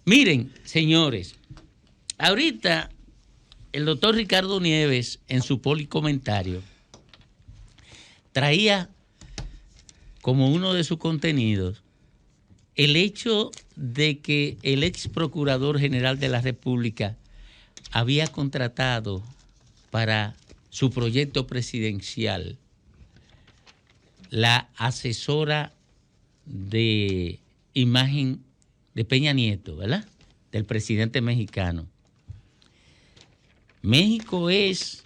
Miren, señores, ahorita el doctor Ricardo Nieves en su policomentario traía como uno de sus contenidos el hecho de que el ex procurador general de la República había contratado para su proyecto presidencial la asesora de imagen de Peña Nieto, ¿verdad? Del presidente mexicano. México es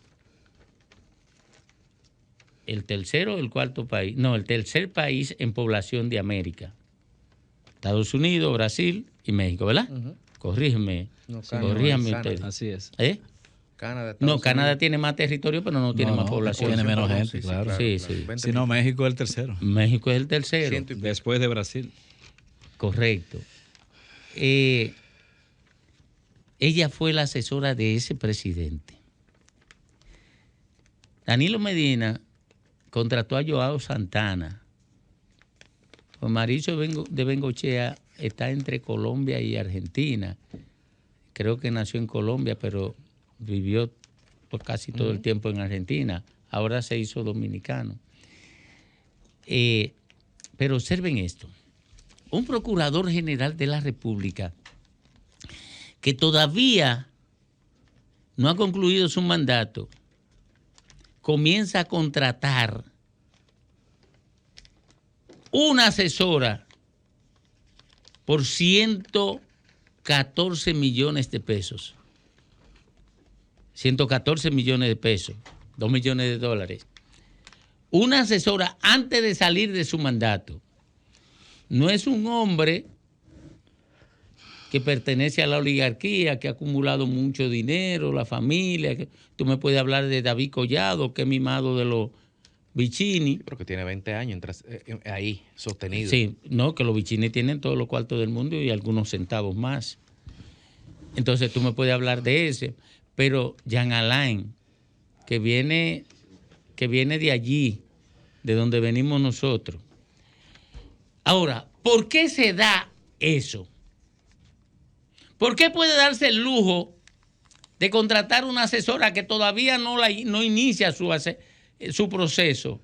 el tercero o el cuarto país, no, el tercer país en población de América. Estados Unidos, Brasil y México, ¿verdad? Corrígeme. No, corríjame ustedes. Así es. Canadá tiene más territorio, pero no tiene más población. Tiene menos gente, claro. Sí. Si no, México es el tercero. México es el tercero. Después de Brasil. Correcto. Ella fue la asesora de ese presidente. Danilo Medina contrató a Joao Santana. Pues Mauricio de Bengochea está entre Colombia y Argentina. Creo que nació en Colombia, pero vivió por casi todo el tiempo en Argentina. Ahora se hizo dominicano. Pero observen esto. Un procurador general de la República que todavía no ha concluido su mandato, comienza a contratar una asesora por 114 millones de pesos. 114 millones de pesos, 2 millones de dólares. Una asesora antes de salir de su mandato. No es un hombre que pertenece a la oligarquía, que ha acumulado mucho dinero, la familia. Tú me puedes hablar de David Collado, que es mimado de los Vicini. Pero que tiene 20 años ahí, sostenido. Sí, no, que los Vicini tienen todos los cuartos del mundo y algunos centavos más. Entonces tú me puedes hablar de ese. Pero Jean Alain, que viene de allí, de donde venimos nosotros. Ahora, ¿por qué se da eso? ¿Por qué puede darse el lujo de contratar una asesora que todavía no inicia su proceso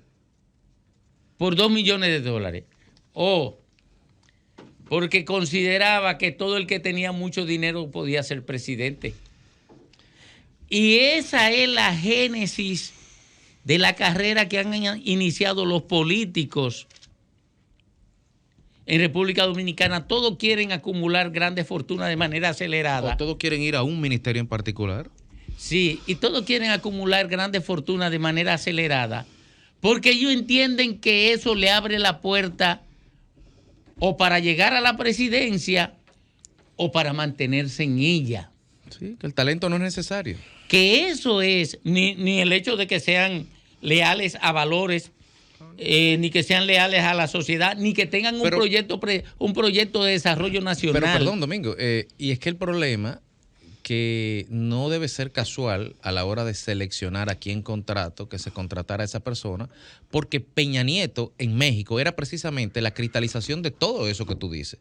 por 2 millones de dólares? O porque consideraba que todo el que tenía mucho dinero podía ser presidente. Y esa es la génesis de la carrera que han iniciado los políticos en República Dominicana. Todos quieren acumular grandes fortunas de manera acelerada. ¿O todos quieren ir a un ministerio en particular? Sí, y todos quieren acumular grandes fortunas de manera acelerada porque ellos entienden que eso le abre la puerta o para llegar a la presidencia o para mantenerse en ella. Sí, que el talento no es necesario. Que eso es, ni el hecho de que sean leales a valores, ni que sean leales a la sociedad, ni que tengan un proyecto de desarrollo nacional. Pero perdón, Domingo, y es que el problema que no debe ser casual a la hora de seleccionar a quién contrato, que se contratara a esa persona, porque Peña Nieto en México era precisamente la cristalización de todo eso que tú dices.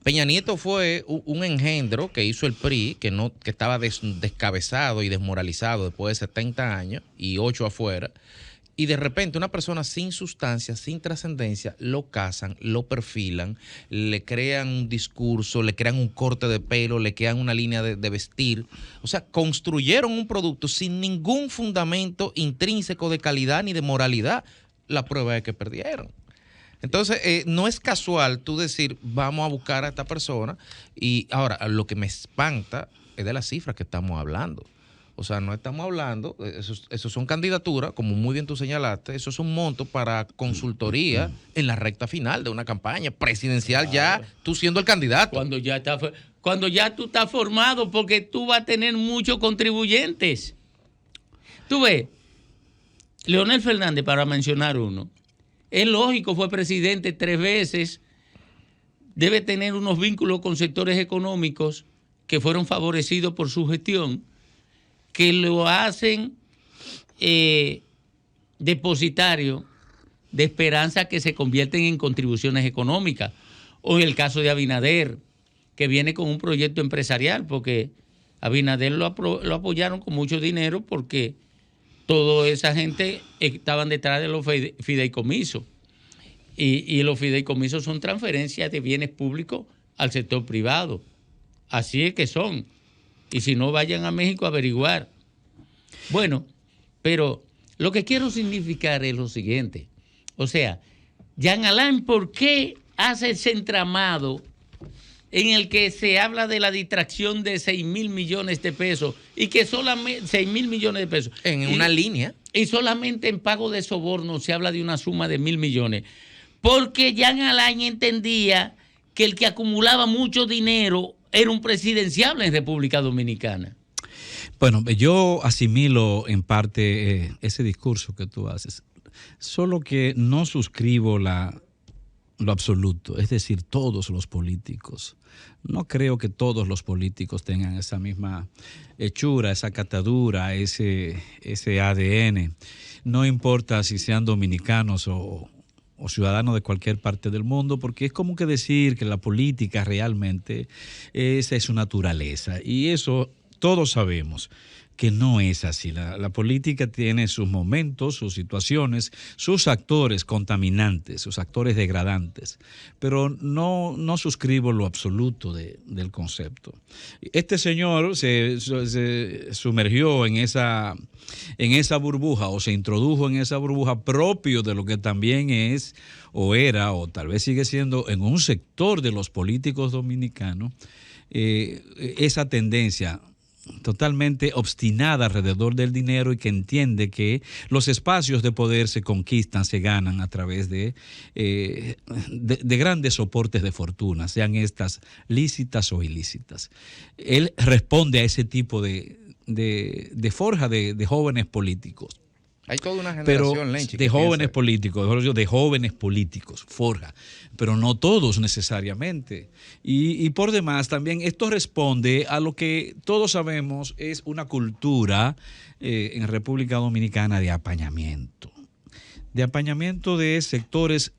Peña Nieto fue un engendro que hizo el PRI, que estaba descabezado y desmoralizado después de 70 años y 8 afuera. Y de repente una persona sin sustancia, sin trascendencia, lo casan, lo perfilan, le crean un discurso, le crean un corte de pelo, le crean una línea de vestir. O sea, construyeron un producto sin ningún fundamento intrínseco de calidad ni de moralidad. La prueba es que perdieron. Entonces, no es casual tú decir, vamos a buscar a esta persona. Y ahora, lo que me espanta es de las cifras que estamos hablando. O sea, no estamos hablando, esos son candidaturas, como muy bien tú señalaste, esos son montos para consultoría en la recta final de una campaña presidencial, ya tú siendo el candidato. Cuando ya tú estás formado, porque tú vas a tener muchos contribuyentes. Tú ves, Leonel Fernández, para mencionar uno, es lógico, fue presidente 3 veces, debe tener unos vínculos con sectores económicos que fueron favorecidos por su gestión, que lo hacen depositarios de esperanza que se convierten en contribuciones económicas. O en el caso de Abinader, que viene con un proyecto empresarial, porque Abinader lo apoyaron con mucho dinero porque toda esa gente estaban detrás de los fideicomisos. Y los fideicomisos son transferencias de bienes públicos al sector privado. Así es que son. Y si no, vayan a México a averiguar. Bueno, pero lo que quiero significar es lo siguiente. O sea, Jean Alain, ¿por qué hace ese entramado en el que se habla de la distracción de 6,000 millones de pesos y que solamente 6,000 millones de pesos? En una línea. Y solamente en pago de soborno se habla de una suma de 1,000 millones. Porque Jean Alain entendía que el que acumulaba mucho dinero era un presidenciable en República Dominicana. Bueno, yo asimilo en parte ese discurso que tú haces, solo que no suscribo lo absoluto, es decir, todos los políticos. No creo que todos los políticos tengan esa misma hechura, esa catadura, ese ADN. No importa si sean dominicanos o ciudadanos de cualquier parte del mundo, porque es como que decir que la política realmente esa es su naturaleza. Y eso todos sabemos que no es así. La política tiene sus momentos, sus situaciones, sus actores contaminantes, sus actores degradantes, pero no suscribo lo absoluto del concepto. Este señor se sumergió en esa burbuja o se introdujo en esa burbuja propio de lo que también es o era o tal vez sigue siendo en un sector de los políticos dominicanos esa tendencia totalmente obstinada alrededor del dinero y que entiende que los espacios de poder se conquistan, se ganan a través de grandes soportes de fortuna, sean estas lícitas o ilícitas. Él responde a ese tipo de forja de jóvenes políticos. Hay toda una generación, Lenchi, de jóvenes políticos, forja, pero no todos necesariamente. Y por demás, también esto responde a lo que todos sabemos es una cultura en República Dominicana de apañamiento de sectores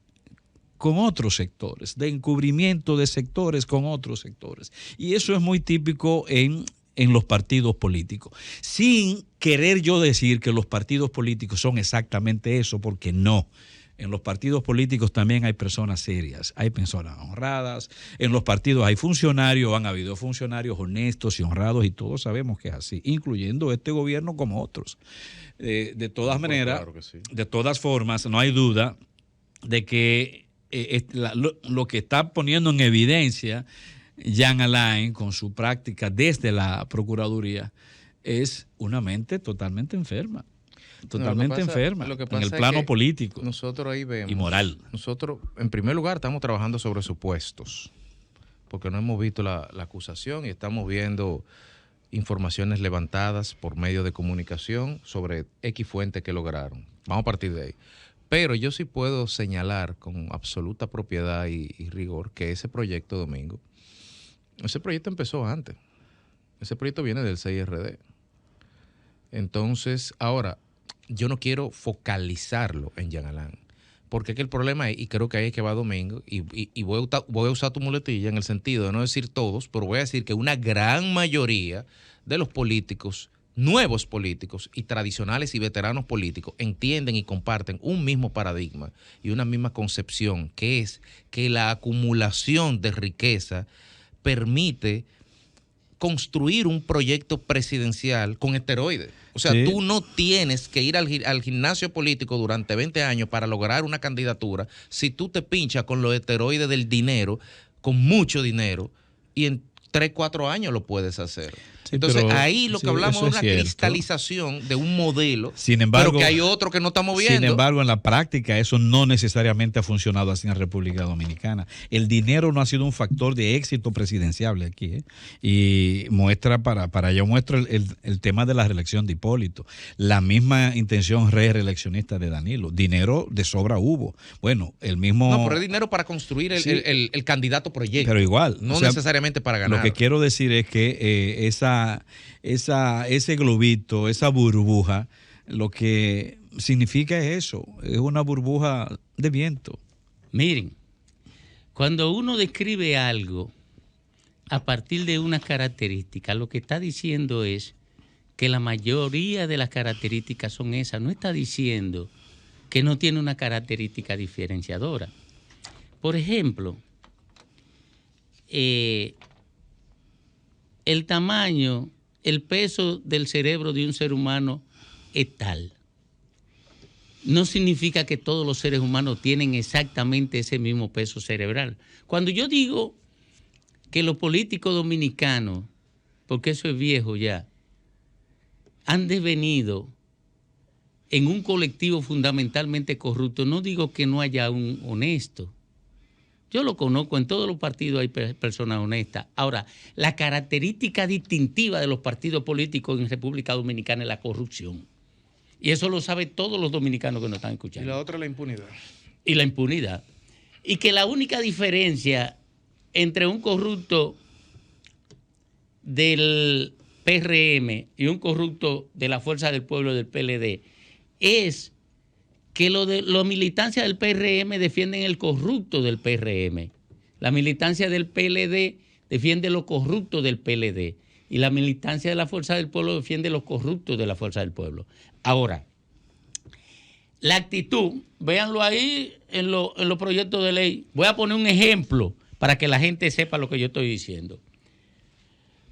con otros sectores, de encubrimiento de sectores con otros sectores. Y eso es muy típico en los partidos políticos, sin querer yo decir que los partidos políticos son exactamente eso, porque no. En los partidos políticos también hay personas serias, hay personas honradas, en los partidos hay funcionarios, han habido funcionarios honestos y honrados y todos sabemos que es así, incluyendo este gobierno como otros. De todas maneras, claro que sí. De todas formas, no hay duda de que lo que está poniendo en evidencia Jean Alain con su práctica desde la Procuraduría es una mente totalmente enferma. Totalmente enferma en el plano político. Nosotros ahí vemos y moral. Nosotros, en primer lugar, estamos trabajando sobre supuestos, porque no hemos visto la acusación y estamos viendo informaciones levantadas por medios de comunicación sobre X fuentes que lograron. Vamos a partir de ahí. Pero yo sí puedo señalar con absoluta propiedad y rigor que ese proyecto, Domingo, ese proyecto empezó antes. Ese proyecto viene del CIRD. Entonces, ahora, yo no quiero focalizarlo en Jean Alain, porque es que el problema es, y creo que ahí es que va Domingo, y voy a usar tu muletilla en el sentido de no decir todos, pero voy a decir que una gran mayoría de los políticos, nuevos políticos y tradicionales y veteranos políticos, entienden y comparten un mismo paradigma y una misma concepción, que es que la acumulación de riqueza permite construir un proyecto presidencial con esteroides. O sea, sí. Tú no tienes que ir al gimnasio político durante 20 años para lograr una candidatura si tú te pinchas con los esteroides del dinero, con mucho dinero, y en 3, 4 años lo puedes hacer. Sí, entonces ahí lo que hablamos es una cristalización de un modelo, sin embargo, pero que hay otro que no estamos viendo. Sin embargo, en la práctica eso no necesariamente ha funcionado así en República Dominicana. El dinero no ha sido un factor de éxito presidenciable aquí, y muestra para ello muestra el tema de la reelección de Hipólito, la misma intención reeleccionista de Danilo. Dinero de sobra hubo. Bueno, el mismo... No, pero es dinero para construir el candidato proyecto. Pero igual. No necesariamente para ganar. Lo que quiero decir es que ese globito, esa burbuja, lo que significa eso, es una burbuja de viento. Miren, cuando uno describe algo a partir de unas características, lo que está diciendo es que la mayoría de las características son esas. No está diciendo que no tiene una característica diferenciadora. Por ejemplo, el tamaño, el peso del cerebro de un ser humano es tal. No significa que todos los seres humanos tienen exactamente ese mismo peso cerebral. Cuando yo digo que los políticos dominicanos, porque eso es viejo ya, han devenido en un colectivo fundamentalmente corrupto, no digo que no haya un honesto. Yo lo conozco, en todos los partidos hay personas honestas. Ahora, la característica distintiva de los partidos políticos en República Dominicana es la corrupción. Y eso lo saben todos los dominicanos que nos están escuchando. Y la otra, la impunidad. Y la impunidad. Y que la única diferencia entre un corrupto del PRM y un corrupto de la Fuerza del Pueblo del PLD es que los militancias del PRM defienden el corrupto del PRM. La militancia del PLD defiende lo corrupto del PLD. Y la militancia de la Fuerza del Pueblo defiende los corruptos de la Fuerza del Pueblo. Ahora, la actitud, véanlo ahí en los proyectos de ley. Voy a poner un ejemplo para que la gente sepa lo que yo estoy diciendo.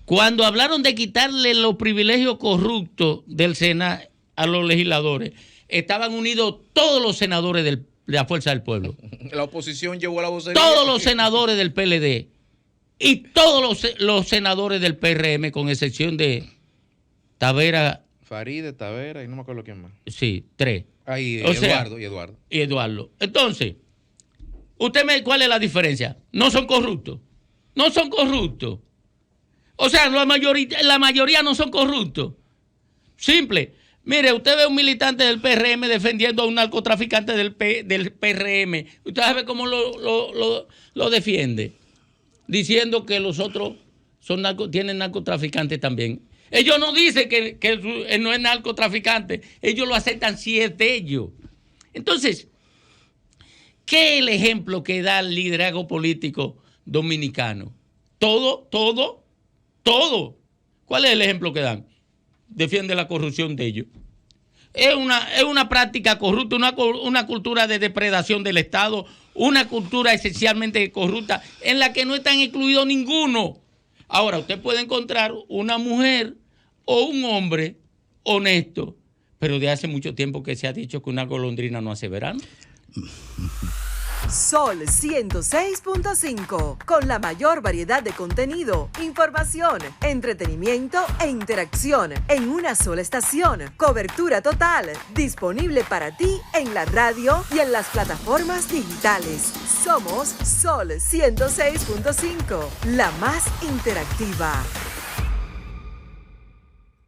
Cuando hablaron de quitarle los privilegios corruptos del Senado a los legisladores, estaban unidos todos los senadores de la Fuerza del Pueblo. La oposición llevó la vocería. Todos los senadores del PLD. Y todos los senadores del PRM, con excepción de Tavera. Faride, Tavera y no me acuerdo quién más. Sí, 3. Ahí, Eduardo. Y Eduardo. Entonces, ¿cuál es la diferencia? No son corruptos. No son corruptos. O sea, la mayoría no son corruptos. Simple. Mire, usted ve a un militante del PRM defendiendo a un narcotraficante del PRM. Usted sabe cómo lo defiende. Diciendo que los otros tienen narcotraficantes también. Ellos no dicen que él no es narcotraficante. Ellos lo aceptan si es de ellos. Entonces, ¿qué es el ejemplo que da el liderazgo político dominicano? Todo. ¿Cuál es el ejemplo que dan? Defiende la corrupción de ellos. Es una práctica corrupta, una cultura de depredación del Estado, una cultura esencialmente corrupta en la que no están incluidos ninguno. Ahora, usted puede encontrar una mujer o un hombre honesto, pero de hace mucho tiempo que se ha dicho que una golondrina no hace verano. Sol 106.5, con la mayor variedad de contenido, información, entretenimiento e interacción en una sola estación. Cobertura total, disponible para ti en la radio y en las plataformas digitales. Somos Sol 106.5, la más interactiva.